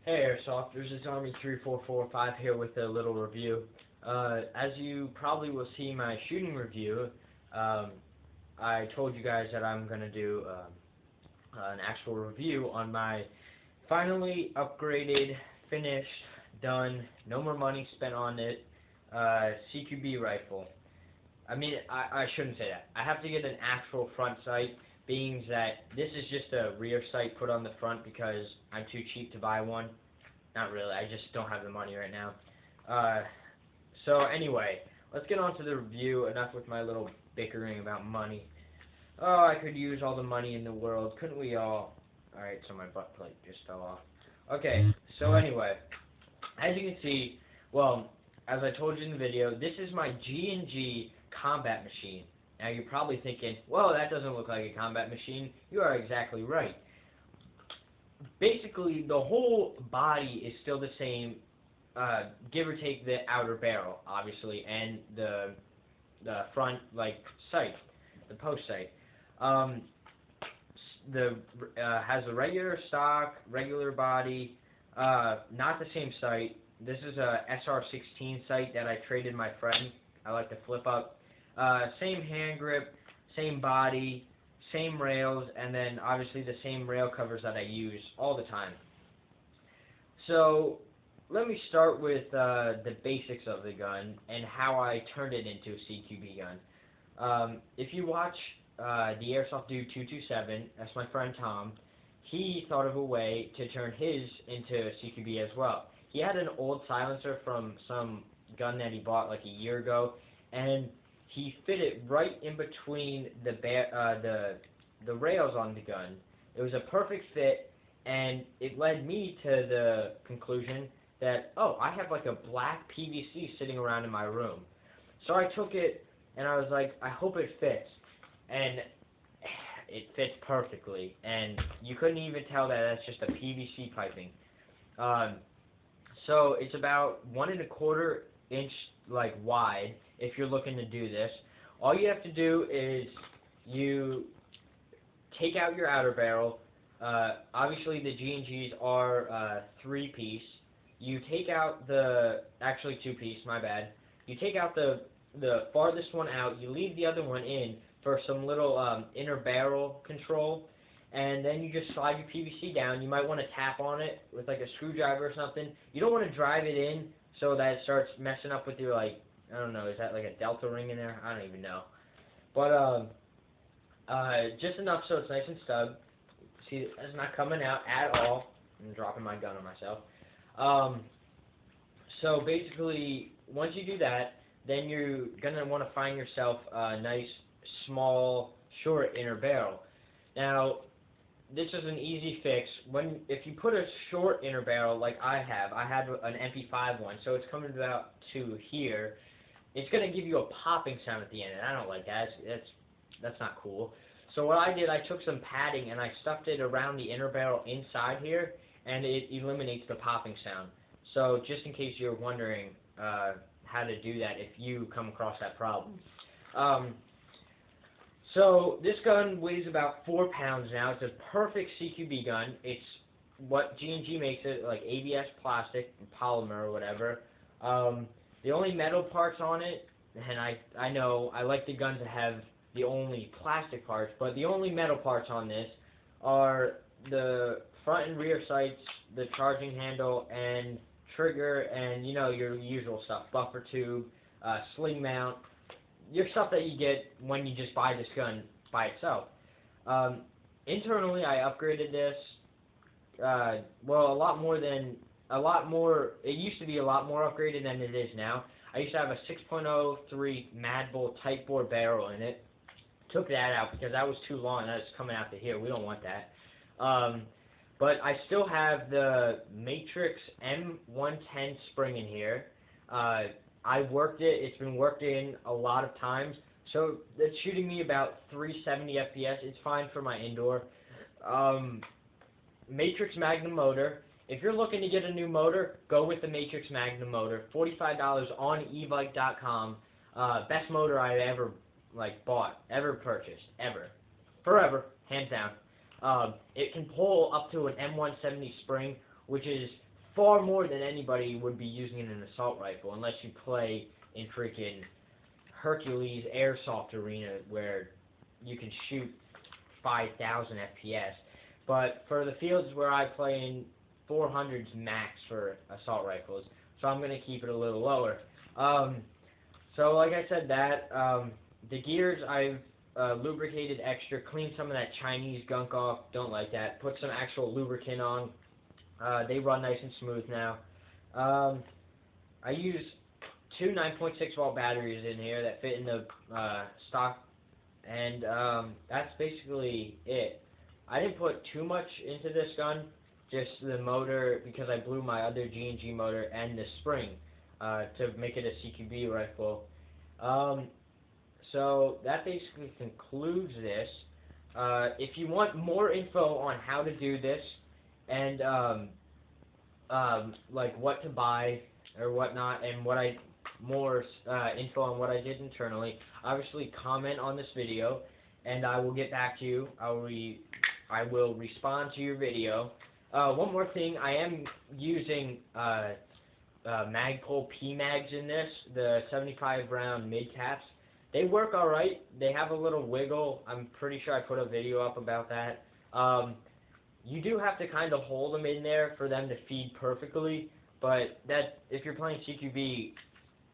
Hey Airsofters, it's Army3445 here with a little review. As you probably will see my shooting review, I told you guys that I'm going to do an actual review on my finally upgraded, finished, done, no more money spent on it, CQB rifle. I shouldn't say that. I have to get an actual front sight, being that this is just a rear sight put on the front because I'm too cheap to buy one. Not really, I just don't have the money right now. So anyway, let's get on to the review. Enough with my little bickering about money. Oh, I could use all the money in the world, couldn't we all? Alright, so my butt plate just fell off. Okay, so anyway, as you can see, well, as I told you in the video, this is my G&G combat machine. Now you're probably thinking, well, that doesn't look like a combat machine. You are exactly right. Basically, the whole body is still the same, give or take the outer barrel, obviously, and the front, like, sight, the post sight. Has a regular stock, regular body, not the same sight. This is a SR16 sight that I traded my friend. I like to flip up. Same hand grip, same body, same rails, and then obviously the same rail covers that I use all the time. So let me start with the basics of the gun and how I turned it into a CQB gun. If you watch the Airsoft Dude 227, that's my friend Tom, he thought of a way to turn his into a CQB as well. He had an old silencer from some gun that he bought like a year ago, and he fit it right in between the rails on the gun. It was a perfect fit, and it led me to the conclusion that, oh, I have like a black PVC sitting around in my room. So I took it, and I was like, I hope it fits. And it fits perfectly, and you couldn't even tell that that's just a PVC piping. So it's about 1¼ inch like wide if you're looking to do this. All you have to do is you take out your outer barrel. Obviously the G&Gs are 3-piece. You take out actually 2-piece, my bad. You take out the farthest one out, you leave the other one in for some little inner barrel control, and then you just slide your PVC down. You might want to tap on it with like a screwdriver or something. You don't want to drive it in so that it starts messing up with your, like, I don't know, is that like a delta ring in there? I don't even know. But just enough so it's nice and snug. See, it's not coming out at all. I'm dropping my gun on myself. So basically, once you do that, then you're gonna want to find yourself a nice, small, short inner barrel. Now, this is an easy fix. If you put a short inner barrel like I had an MP5 one, so it's coming about to here. It's gonna give you a popping sound at the end, and I don't like that. That's not cool. So what I did, I took some padding and I stuffed it around the inner barrel inside here, and it eliminates the popping sound. So just in case you're wondering how to do that if you come across that problem. So this gun weighs about 4 pounds now. It's a perfect CQB gun. It's what G&G makes it, like ABS plastic, polymer, or whatever. The only metal parts on it, and I know I like the gun to have the only plastic parts, but the only metal parts on this are the front and rear sights, the charging handle, and trigger, and you know, your usual stuff, buffer tube, sling mount, your stuff that you get when you just buy this gun by itself. Internally, I upgraded this, well, it used to be a lot more upgraded than it is now. I used to have a 6.03 Mad Bull tight bore barrel in it. Took that out because that was too long. That was coming out to here. We don't want that. But I still have the Matrix M110 spring in here. I worked it. It's been worked in a lot of times. So it's shooting me about 370 FPS. It's fine for my indoor. Matrix Magnum motor. If you're looking to get a new motor, go with the Matrix Magnum motor. $45 on ebike.com. Best motor I ever bought, ever purchased, ever, forever, hands down. It can pull up to an M170 spring, which is far more than anybody would be using in an assault rifle, unless you play in freaking Hercules Airsoft Arena where you can shoot 5,000 FPS. But for the fields where I play in, 400's max for assault rifles, so I'm going to keep it a little lower. So like I said, the gears I've lubricated extra, cleaned some of that Chinese gunk off, don't like that, put some actual lubricant on, they run nice and smooth now. I use two 9.6 volt batteries in here that fit in the stock, and that's basically it. I didn't put too much into this gun, just the motor, because I blew my other G&G motor and the spring to make it a CQB rifle. So that basically concludes this. If you want more info on how to do this and like what to buy or whatnot, and more info on what I did internally, obviously comment on this video, and I will get back to you. I will respond to your video. One more thing, I am using Magpul P-Mags in this, the 75 round mid-caps. They work alright, they have a little wiggle. I'm pretty sure I put a video up about that. You do have to kind of hold them in there for them to feed perfectly, but if you're playing CQB,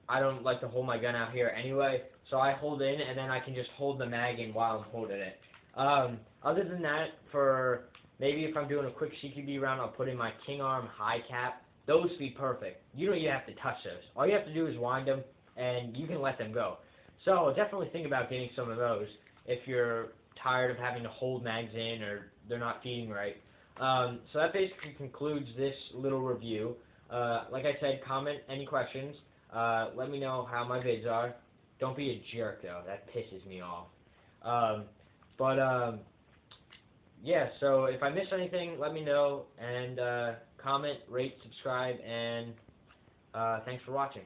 I don't like to hold my gun out here anyway, so I hold in and then I can just hold the mag in while I'm holding it. Other than that, for maybe if I'm doing a quick CQB round, I'll put in my King Arm high cap. Those feed perfect. You don't even have to touch those. All you have to do is wind them, and you can let them go. So definitely think about getting some of those if you're tired of having to hold mags in or they're not feeding right. So that basically concludes this little review. Like I said, comment any questions. Let me know how my vids are. Don't be a jerk, though. That pisses me off. Yeah, so if I miss anything, let me know, and comment, rate, subscribe, and thanks for watching.